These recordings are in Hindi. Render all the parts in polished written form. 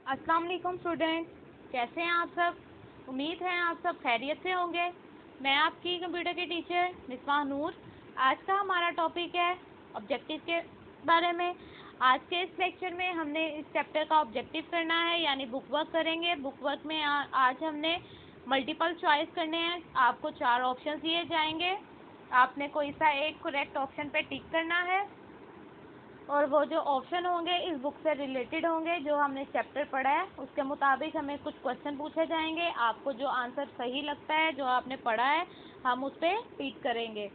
अस्सलाम वालेकुम स्टूडेंट, कैसे हैं आप सब। उम्मीद है आप सब खैरियत से होंगे। मैं आपकी कंप्यूटर की टीचर मिसबाह नूर। आज का हमारा टॉपिक है ऑब्जेक्टिव के बारे में। आज के इस लेक्चर में हमने इस चैप्टर का ऑब्जेक्टिव करना है, यानी बुक वर्क करेंगे। बुक वर्क में आज हमने मल्टीपल चॉइस करने हैं। आपको 4 ऑप्शन दिए जाएंगे, आपने कोई सा एक करेक्ट ऑप्शन पे टिक करना है और वो जो ऑप्शन होंगे इस बुक से रिलेटेड होंगे। जो हमने चैप्टर पढ़ा है उसके मुताबिक हमें कुछ क्वेश्चन पूछे जाएंगे। आपको जो आंसर सही लगता है, जो आपने पढ़ा है, हम उस पर टिक करेंगे।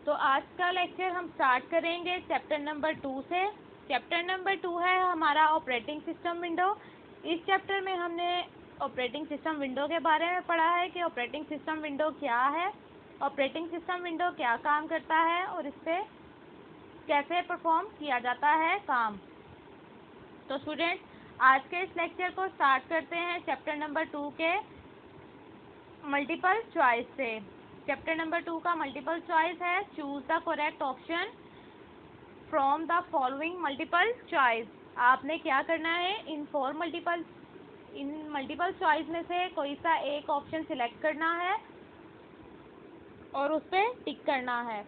तो आज का लेक्चर हम स्टार्ट करेंगे चैप्टर नंबर 2 से। चैप्टर नंबर 2 है हमारा ऑपरेटिंग सिस्टम विंडो। इस चैप्टर में हमने ऑपरेटिंग सिस्टम विंडो के बारे में पढ़ा है कि ऑपरेटिंग सिस्टम विंडो क्या है, ऑपरेटिंग सिस्टम विंडो क्या काम करता है और इस पर कैसे परफॉर्म किया जाता है काम। तो स्टूडेंट, आज के इस लेक्चर को स्टार्ट करते हैं चैप्टर नंबर 2 के मल्टीपल चॉइस से। चैप्टर नंबर 2 का मल्टीपल चॉइस है choose the correct option from the following multiple choice. आपने क्या करना है, इन मल्टीपल चॉइस में से कोई सा एक ऑप्शन सिलेक्ट करना है और उस पर टिक करना है।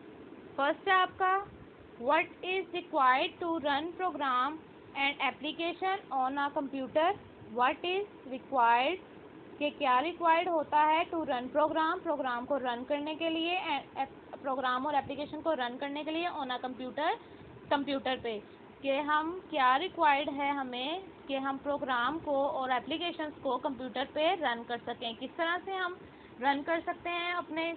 फर्स्ट है आपका What is required to run program and application on a computer? What is required कि क्या रिक्वायर्ड होता है टू रन प्रोग्राम को रन करने के लिए, प्रोग्राम और एप्लीकेशन को रन करने के लिए ऑन अ कंप्यूटर पे। कि हम क्या रिक्वायर्ड है हमें कि हम प्रोग्राम को और एप्लीकेशंस को कंप्यूटर पे रन कर सकें। किस तरह से हम रन कर सकते हैं अपने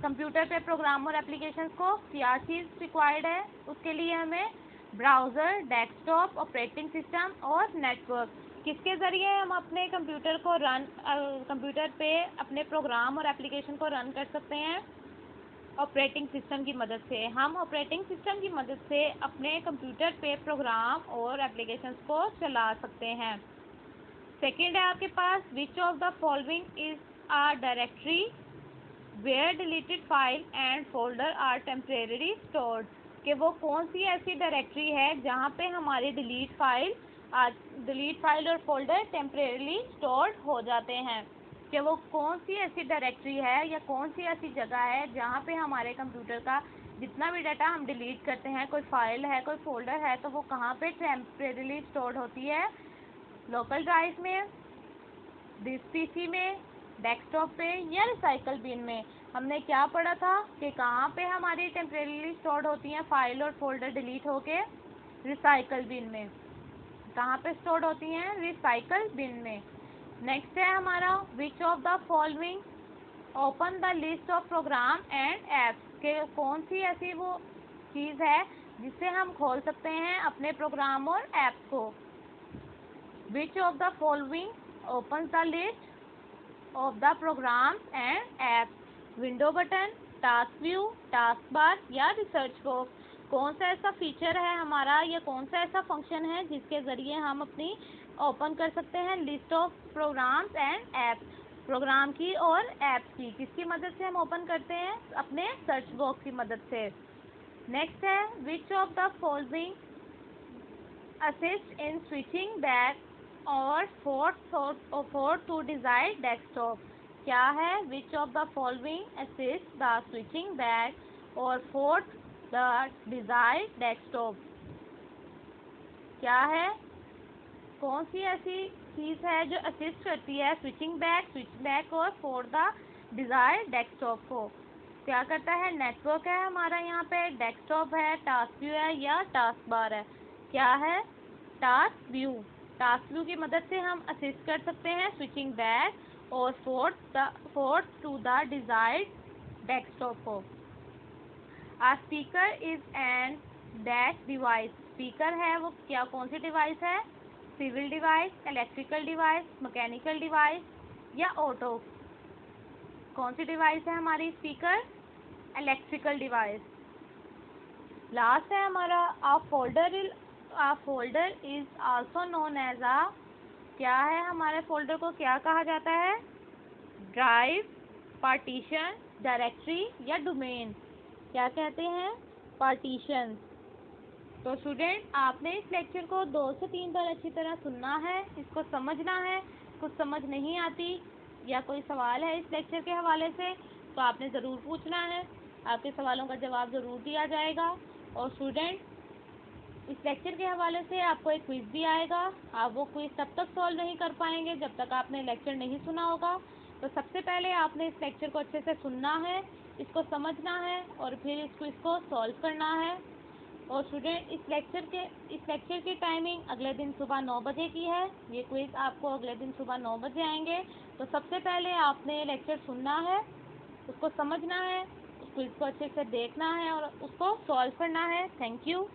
कंप्यूटर पे प्रोग्राम और एप्लीकेशंस को। क्या चीज़ रिक्वायर्ड है उसके लिए हमें ब्राउज़र, डेस्कटॉप, ऑपरेटिंग सिस्टम और नेटवर्क। किसके ज़रिए हम अपने कंप्यूटर पे अपने प्रोग्राम और एप्लीकेशन को रन कर सकते हैं? ऑपरेटिंग सिस्टम की मदद से। हम ऑपरेटिंग सिस्टम की मदद से अपने कंप्यूटर पे प्रोग्राम और एप्लीकेशंस को चला सकते हैं। सेकेंड है आपके पास which of the following is a directory where deleted file and folder are temporary stored. कि वो कौन सी ऐसी डायरेक्टरी है जहाँ पे हमारे डिलीट फाइल और फोल्डर टेम्परेरी स्टोर्ड हो जाते हैं। कि वो कौन सी ऐसी डायरेक्टरी है या कौन सी ऐसी जगह है जहाँ पे हमारे कंप्यूटर का जितना भी डाटा हम डिलीट करते हैं, कोई फाइल है, कोई फोल्डर है, तो वो कहाँ पे टेम्परेरी स्टोर्ड होती है। लोकल ड्राइव में, डिस्क पीसी में, डेस्कटॉप पे या रिसाइकल बिन में। हमने क्या पढ़ा था कि कहाँ पे हमारी टेम्परेरी स्टोर्ड होती हैं फाइल और फोल्डर डिलीट होके? रिसाइकल बिन में। कहाँ पे स्टोर्ड होती हैं? रिसाइकल बिन में। नेक्स्ट है हमारा which of the following open the list of program and apps. के कौन सी ऐसी वो चीज़ है जिससे हम खोल सकते हैं अपने प्रोग्राम और ऐप्स को। Which of the following open the list of the program and apps. Window button, task view, task bar या रिसर्च बॉक्स। कौन सा ऐसा फीचर है हमारा या कौन सा ऐसा फंक्शन है जिसके ज़रिए हम अपनी ओपन कर सकते हैं list of programs and apps. Program की और ऐप्स की किसकी मदद से हम ओपन करते हैं? अपने सर्च बॉक्स की मदद से। नेक्स्ट है विच of the following assist in switching back और फोर्थ टू डिजायर्ड डेस्कटॉप। क्या है? विच of the following assist the switching back और फोर्थ द डिजायर्ड डेस्कटॉप। क्या है? कौन सी ऐसी चीज़ है जो असिस्ट करती है स्विच बैक और फोर्थ द डिजायर्ड डेस्कटॉप को? क्या करता है? नेटवर्क है हमारा, यहाँ पे डेस्कटॉप है, टास्क व्यू है या टास्क बार है। क्या है? टास्क व्यू की मदद से हम असिस्ट कर सकते हैं स्विचिंग बैक और forth to the desired desktop को। A speaker is an dash device. Speaker है वो क्या, कौन सी डिवाइस है? Civil device, electrical device, mechanical device या ऑटो। कौन सी डिवाइस है हमारी स्पीकर? Electrical device. लास्ट है हमारा a folder is also known as a. क्या है? हमारे फोल्डर को क्या कहा जाता है? ड्राइव, पार्टीशन, डायरेक्टरी या डोमेन। क्या कहते हैं? पार्टीशन। तो स्टूडेंट, आपने इस लेक्चर को 2 से 3 बार अच्छी तरह सुनना है, इसको समझना है। कुछ समझ नहीं आती या कोई सवाल है इस लेक्चर के हवाले से तो आपने ज़रूर पूछना है, आपके सवालों का जवाब ज़रूर दिया जाएगा। और स्टूडेंट, इस लेक्चर के हवाले से आपको एक क्विज़ भी आएगा। आप वो क्विज़ तब तक सॉल्व नहीं कर पाएंगे जब तक आपने लेक्चर नहीं सुना होगा। तो सबसे पहले आपने इस लेक्चर को अच्छे से सुनना है, इसको समझना है और फिर इस क्विज़ को सॉल्व करना है। और स्टूडेंट, इस लेक्चर की टाइमिंग अगले दिन सुबह 9 बजे की है। ये क्विज़ आपको अगले दिन सुबह 9 बजे आएंगे। तो सबसे पहले आपने लेक्चर सुनना है, उसको समझना है, उस क्विज़ को अच्छे से देखना है और उसको सॉल्व करना है। Thank you.